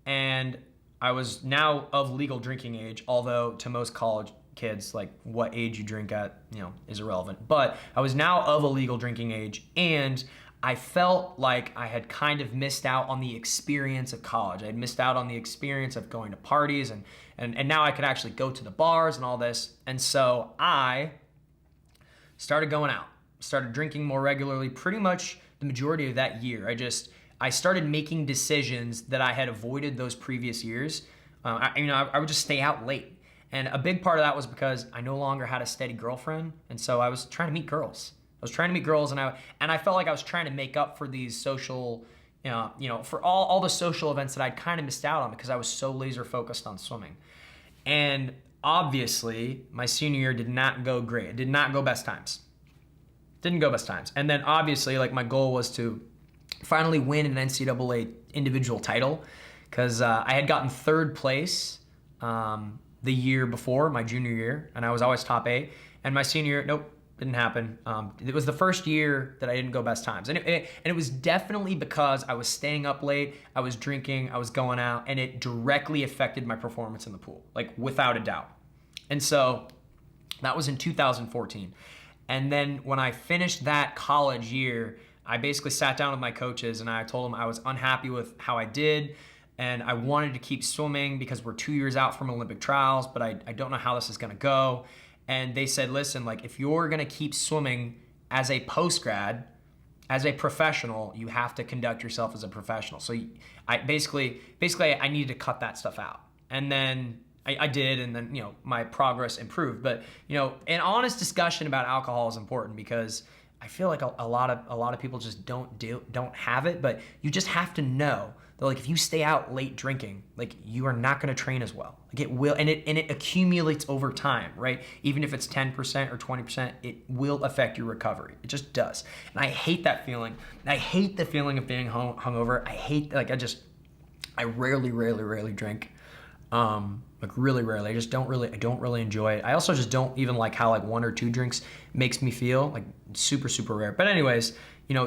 and I was now of legal drinking age, although to most college kids, like what age you drink at, you know, is irrelevant. But I was now of a legal drinking age and I felt like I had kind of missed out on the experience of college. I had missed out on the experience of going to parties and now I could actually go to the bars and all this. And so I started going out, started drinking more regularly, pretty much the majority of that year. I started making decisions that I had avoided those previous years. I would just stay out late. And a big part of that was because I no longer had a steady girlfriend. And so I was trying to meet girls. And I felt like I was trying to make up for these social, for all the social events that I'd kind of missed out on because I was so laser focused on swimming. And obviously my senior year did not go great. It did not go best times. Didn't go best times. And then obviously like my goal was to finally win an NCAA individual title because I had gotten third place the year before, my junior year, and I was always top 8. And my senior year, nope, didn't happen. It was the first year that I didn't go best times. And it was definitely because I was staying up late, I was drinking, I was going out, and it directly affected my performance in the pool, like without a doubt. And so that was in 2014. And then when I finished that college year, I basically sat down with my coaches and I told them I was unhappy with how I did and I wanted to keep swimming because we're 2 years out from Olympic trials, but I don't know how this is gonna go. And they said, listen, like if you're gonna keep swimming as a post-grad, as a professional, you have to conduct yourself as a professional. So I basically I needed to cut that stuff out. And then I did, and then, my progress improved. But, an honest discussion about alcohol is important because I feel like a lot of people just don't have it, but you just have to know that like if you stay out late drinking, like you are not going to train as well. Like it will, and it accumulates over time, right? Even if it's 10% or 20%, it will affect your recovery. It just does. And I hate that feeling. I hate the feeling of being hungover. I rarely drink. Like really rarely. I don't really enjoy it. I also just don't even like how like 1 or 2 drinks makes me feel, like super, super rare. But anyways,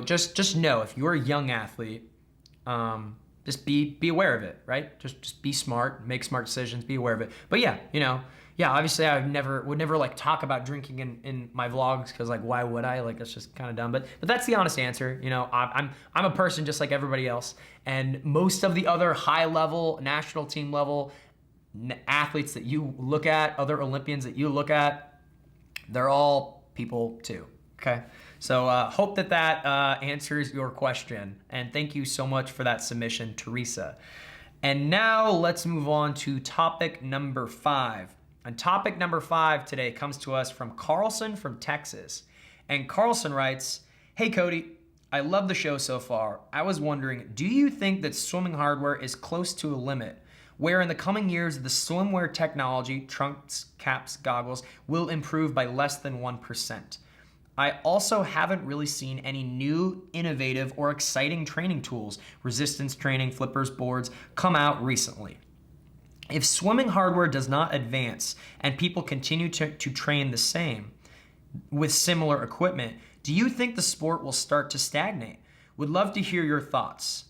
just know if you're a young athlete, just be aware of it, right? Just be smart, make smart decisions, be aware of it. But yeah, obviously I would never like talk about drinking in my vlogs because like why would I? Like it's just kind of dumb. But that's the honest answer. I'm a person just like everybody else, and most of the other high level, national team level athletes that you look at, other Olympians that you look at, they're all people too. Okay. So hope that answers your question. And thank you so much for that submission, Teresa. And now let's move on to topic number 5. And topic number 5 today comes to us from Carlson from Texas. And Carlson writes, "Hey Cody, I love the show so far. I was wondering, do you think that swimming hardware is close to a limit where in the coming years the swimwear technology, trunks, caps, goggles, will improve by less than 1%? I also haven't really seen any new, innovative, or exciting training tools, resistance training, flippers, boards, come out recently." If swimming hardware does not advance and people continue to train the same with similar equipment, do you think the sport will start to stagnate? Would love to hear your thoughts.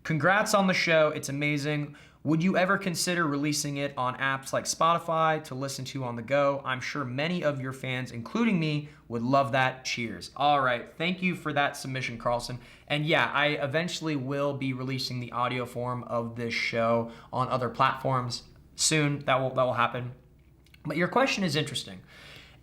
Congrats on the show. It's amazing. Would you ever consider releasing it on apps like Spotify to listen to on the go? I'm sure many of your fans, including me, would love that. Cheers. All right. Thank you for that submission, Carlson. And yeah, I eventually will be releasing the audio form of this show on other platforms soon. That will happen. But your question is interesting.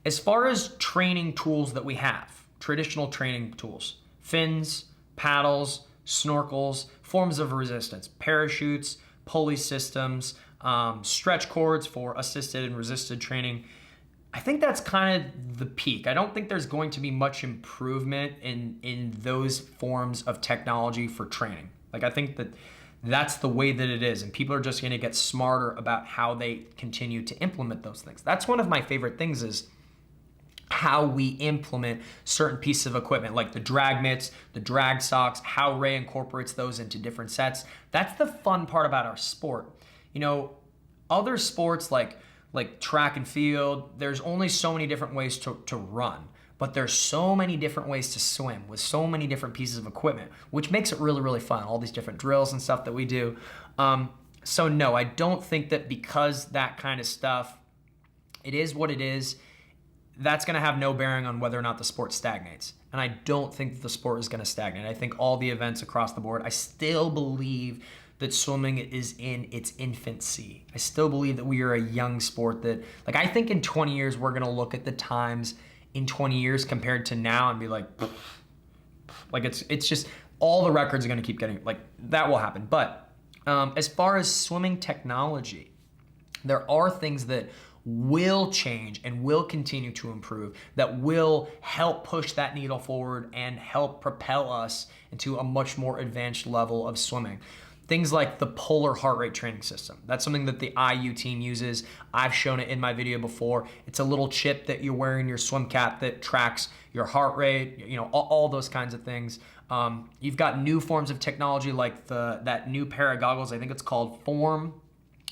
As far as training tools that we have, traditional training tools, fins, paddles, snorkels, forms of resistance, parachutes, pulley systems, stretch cords for assisted and resisted training, I think that's kind of the peak. I don't think there's going to be much improvement in those forms of technology for training. Like, I think that's the way that it is, and people are just going to get smarter about how they continue to implement those things. That's one of my favorite things, is how we implement certain pieces of equipment, like the drag mitts, the drag socks, how Ray incorporates those into different sets. That's the fun part about our sport. You know, other sports like track and field, there's only so many different ways to run, but there's so many different ways to swim with so many different pieces of equipment, which makes it really, really fun, all these different drills and stuff that we do. So no, I don't think that because that kind of stuff, it is what it is, that's going to have no bearing on whether or not the sport stagnates. And I don't think that the sport is going to stagnate. I think all the events across the board, I still believe that swimming is in its infancy. I still believe that we are a young sport that, like, I think in 20 years, we're going to look at the times in 20 years compared to now and be like it's just, all the records are going to keep getting, like, that will happen. But as far as swimming technology, there are things that will change and will continue to improve that will help push that needle forward and help propel us into a much more advanced level of swimming. Things like the polar heart rate training system. That's something that the IU team uses. I've shown it in my video before. It's a little chip that you're wearing in your swim cap that tracks your heart rate, you know, all those kinds of things. You've got new forms of technology like that new pair of goggles, I think it's called Form,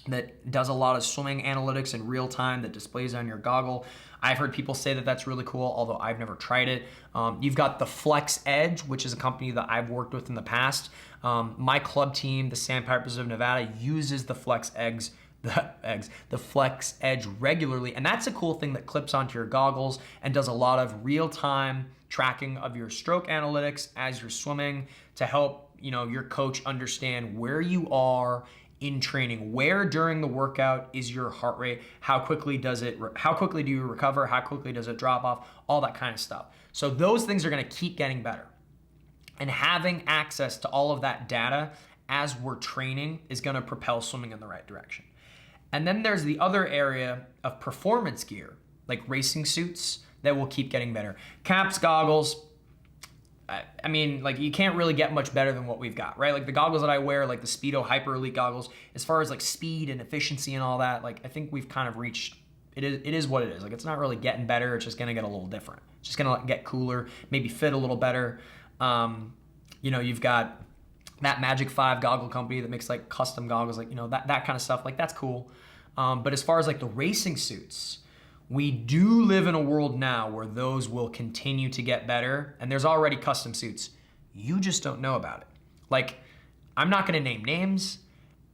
that does a lot of swimming analytics in real time that displays on your goggle. I've heard people say that that's really cool, although I've never tried it. You've got the Flex Edge, which is a company that I've worked with in the past. My club team, the Sandpipers of Nevada, uses the Flex Edge regularly, and that's a cool thing that clips onto your goggles and does a lot of real-time tracking of your stroke analytics as you're swimming to help, you know, your coach understand where you are in training, where during the workout is your heart rate, how quickly do you recover, how quickly does it drop off, all that kind of stuff. So those things are going to keep getting better. And having access to all of that data as we're training is going to propel swimming in the right direction. And then there's the other area of performance gear, like racing suits, that will keep getting better. Caps, goggles, I mean, like, you can't really get much better than what we've got, right? Like the goggles that I wear, like the Speedo Hyper Elite goggles, as far as like speed and efficiency and all that, like, I think we've kind of reached, it is what it is. Like, it's not really getting better, it's just gonna get a little different. It's just gonna get cooler, maybe fit a little better. You know, you've got that Magic 5 goggle company that makes like custom goggles, like, you know, that kind of stuff, like, that's cool. But as far as like the racing suits, we do live in a world now where those will continue to get better, and there's already custom suits. You just don't know about it. Like, I'm not gonna name names,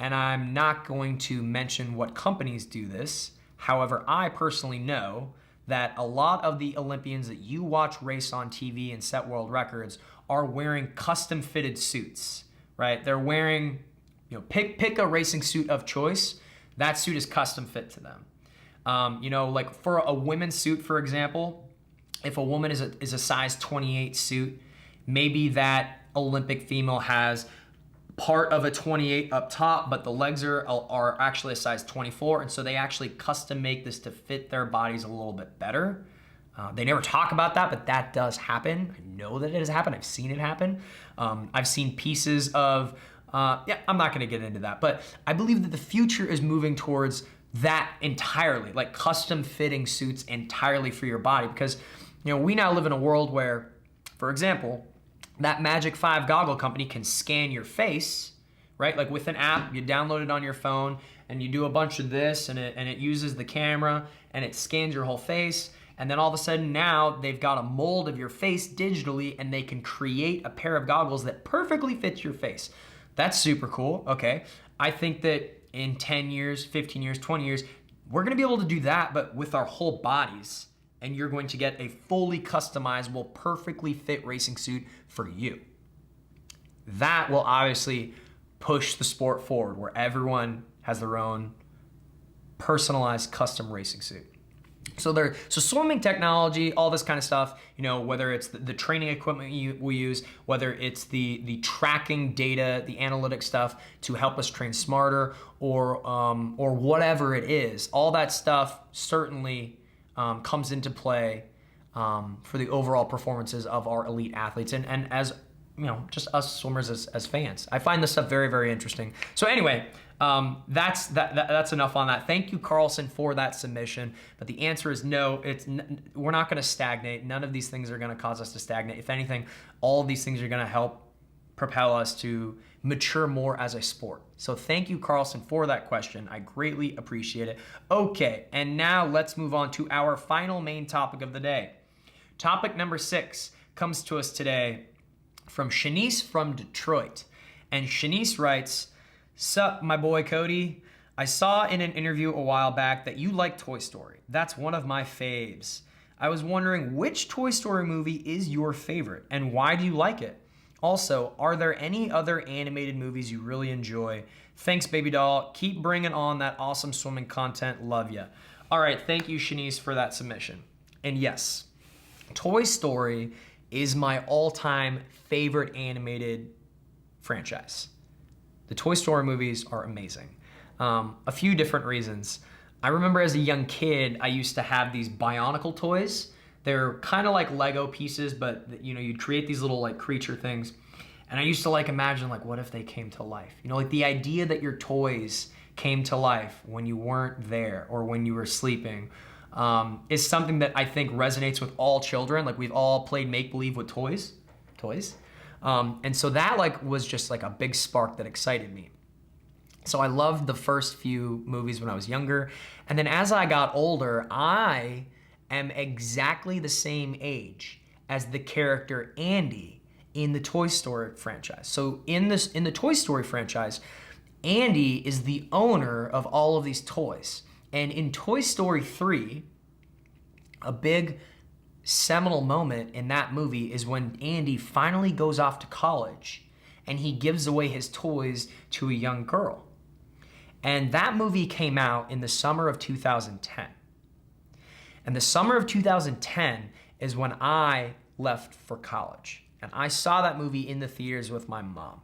and I'm not going to mention what companies do this. However, I personally know that a lot of the Olympians that you watch race on TV and set world records are wearing custom fitted suits, right? They're wearing, you know, pick a racing suit of choice. That suit is custom fit to them. You know, like for a women's suit, for example, if a woman is a size 28 suit, maybe that Olympic female has part of a 28 up top, but the legs are actually a size 24, and so they actually custom make this to fit their bodies a little bit better. They never talk about that, but that does happen. I know that it has happened. I've seen it happen. I've seen pieces of, I'm not gonna get into that, but I believe that the future is moving towards that entirely, like custom fitting suits entirely for your body, because, you know, we now live in a world where, for example, that Magic 5 goggle company can scan your face, right? Like with an app, you download it on your phone and you do a bunch of this and it uses the camera and it scans your whole face. And then all of a sudden now they've got a mold of your face digitally and they can create a pair of goggles that perfectly fits your face. That's super cool, okay? I think that in 10 years, 15 years, 20 years, we're gonna be able to do that, but with our whole bodies, and you're going to get a fully customizable, perfectly fit racing suit for you. That will obviously push the sport forward where everyone has their own personalized custom racing suit. So swimming technology, all this kind of stuff, you know, whether it's the training equipment we use, whether it's the tracking data, the analytic stuff to help us train smarter, or whatever it is, all that stuff certainly comes into play for the overall performances of our elite athletes and as you know, just us swimmers as fans. I find this stuff very, very interesting. So anyway, that's enough on that. Thank you, Carlson, for that submission. But the answer is no. We're not going to stagnate. None of these things are going to cause us to stagnate. If anything, all of these things are going to help propel us to mature more as a sport. So thank you, Carlson, for that question. I greatly appreciate it. Okay, and now let's move on to our final main topic of the day. Topic number 6 comes to us today from Shanice from Detroit. And Shanice writes, "Sup, my boy Cody. I saw in an interview a while back that you like Toy Story. That's one of my faves. I was wondering which Toy Story movie is your favorite and why do you like it? Also, are there any other animated movies you really enjoy? Thanks, baby doll. Keep bringing on that awesome swimming content. Love ya." All right, thank you, Shanice, for that submission. And yes, Toy Story is my all-time favorite animated franchise. The Toy Story movies are amazing. A few different reasons. I remember as a young kid, I used to have these Bionicle toys. They're kind of like Lego pieces, but you know, you'd create these little like creature things. And I used to like imagine like, what if they came to life? You know, like the idea that your toys came to life when you weren't there or when you were sleeping is something that I think resonates with all children. Like we've all played make-believe with toys. And so that like was just like a big spark that excited me. So I loved the first few movies when I was younger. And then as I got older, I am exactly the same age as the character Andy in the Toy Story franchise. So in the Toy Story franchise, Andy is the owner of all of these toys. And in Toy Story 3, a big seminal moment in that movie is when Andy finally goes off to college and he gives away his toys to a young girl. And that movie came out in the summer of 2010. And the summer of 2010 is when I left for college. And I saw that movie in the theaters with my mom.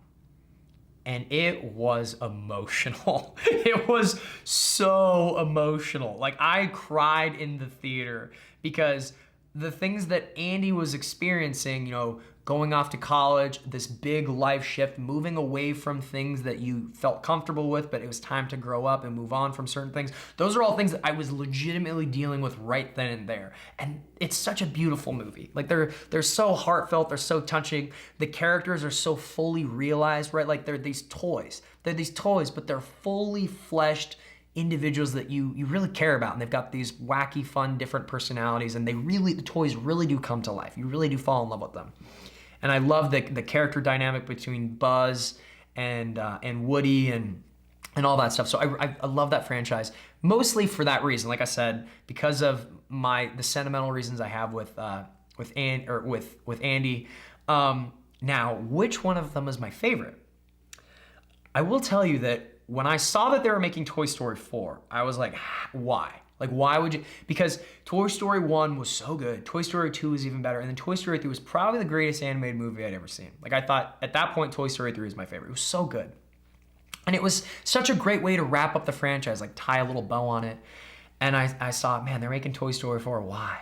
And it was emotional. It was so emotional. Like I cried in the theater because the things that Andy was experiencing, you know, going off to college, this big life shift, moving away from things that you felt comfortable with, but it was time to grow up and move on from certain things. Those are all things that I was legitimately dealing with right then and there. And it's such a beautiful movie. Like they're so heartfelt, they're so touching. The characters are so fully realized, right? Like they're these toys. They're these toys, but they're fully fleshed individuals that you really care about, and they've got these wacky, fun, different personalities, and the toys really do come to life. You really do fall in love with them. And I love the character dynamic between Buzz and Woody and all that stuff. So I love that franchise, mostly for that reason. Like I said, because of the sentimental reasons I have with Andy. Now, which one of them is my favorite? I will tell you that when I saw that they were making Toy Story 4, I was like, why? Like, why would you? Because Toy Story 1 was so good. Toy Story 2 was even better. And then Toy Story 3 was probably the greatest animated movie I'd ever seen. Like, I thought at that point, Toy Story 3 was my favorite. It was so good. And it was such a great way to wrap up the franchise, like tie a little bow on it. And I saw, man, they're making Toy Story 4. Why?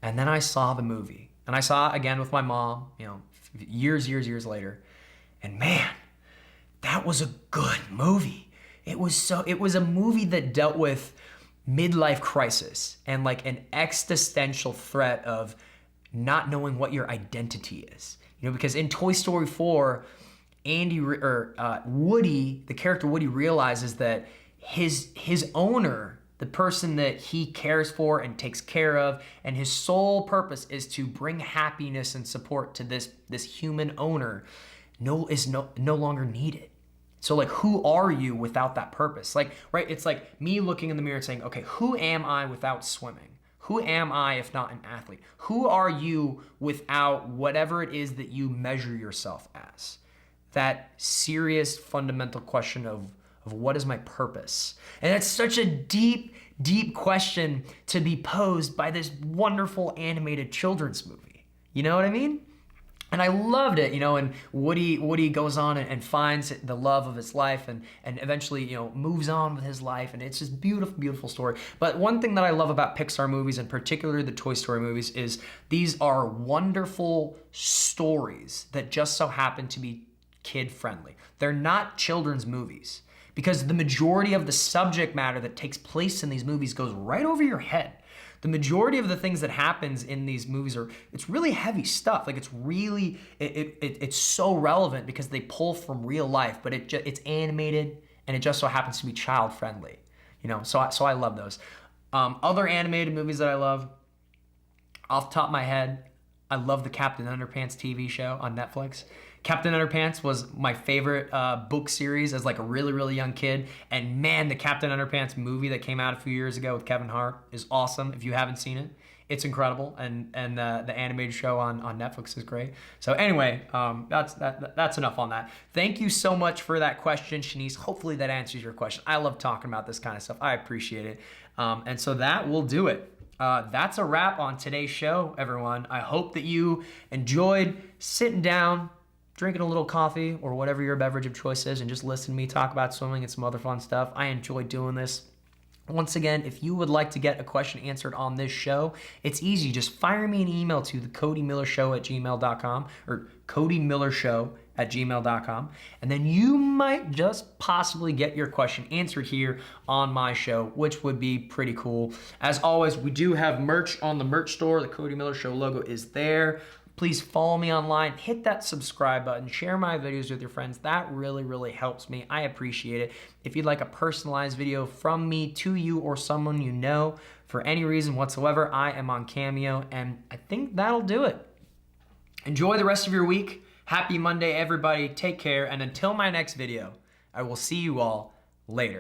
And then I saw the movie. And I saw it again with my mom, you know, years later. And man, that was a good movie. It was a movie that dealt with midlife crisis and like an existential threat of not knowing what your identity is. You know, because in Toy Story 4, Woody, the character Woody, realizes that his owner, the person that he cares for and takes care of, and his sole purpose is to bring happiness and support to this human owner, is no longer needed. So like, who are you without that purpose? Like, right? It's like me looking in the mirror and saying, okay, who am I without swimming? Who am I if not an athlete? Who are you without whatever it is that you measure yourself as? That serious fundamental question of what is my purpose? And that's such a deep, deep question to be posed by this wonderful animated children's movie. You know what I mean? And I loved it, and Woody goes on and finds the love of his life and eventually, moves on with his life. And it's just beautiful, beautiful story. But one thing that I love about Pixar movies, and particularly the Toy Story movies, is these are wonderful stories that just so happen to be kid-friendly. They're not children's movies because the majority of the subject matter that takes place in these movies goes right over your head. The majority of the things that happens in these movies it's really heavy stuff. Like, it's really, it's so relevant because they pull from real life, but it's animated and it just so happens to be child friendly, so I love those. Other animated movies that I love, off the top of my head, I love the Captain Underpants TV show on Netflix. Captain Underpants was my favorite book series as like a really, really young kid. And man, the Captain Underpants movie that came out a few years ago with Kevin Hart is awesome. If you haven't seen it, it's incredible. And the animated show on Netflix is great. So anyway, that's enough on that. Thank you so much for that question, Shanice. Hopefully that answers your question. I love talking about this kind of stuff. I appreciate it. And so that will do it. That's a wrap on today's show, everyone. I hope that you enjoyed sitting down, drinking a little coffee or whatever your beverage of choice is, and just listen to me talk about swimming and some other fun stuff. I enjoy doing this. Once again, if you would like to get a question answered on this show, it's easy. Just fire me an email to the CodyMillerShow@gmail.com or CodyMillerShow@gmail.com, and then you might just possibly get your question answered here on my show, which would be pretty cool. As always, we do have merch on the merch store. The Cody Miller Show logo is there. Please follow me online, hit that subscribe button, share my videos with your friends. That really, really helps me. I appreciate it. If you'd like a personalized video from me to you or someone you know for any reason whatsoever, I am on Cameo, and I think that'll do it. Enjoy the rest of your week. Happy Monday, everybody. Take care, and until my next video, I will see you all later.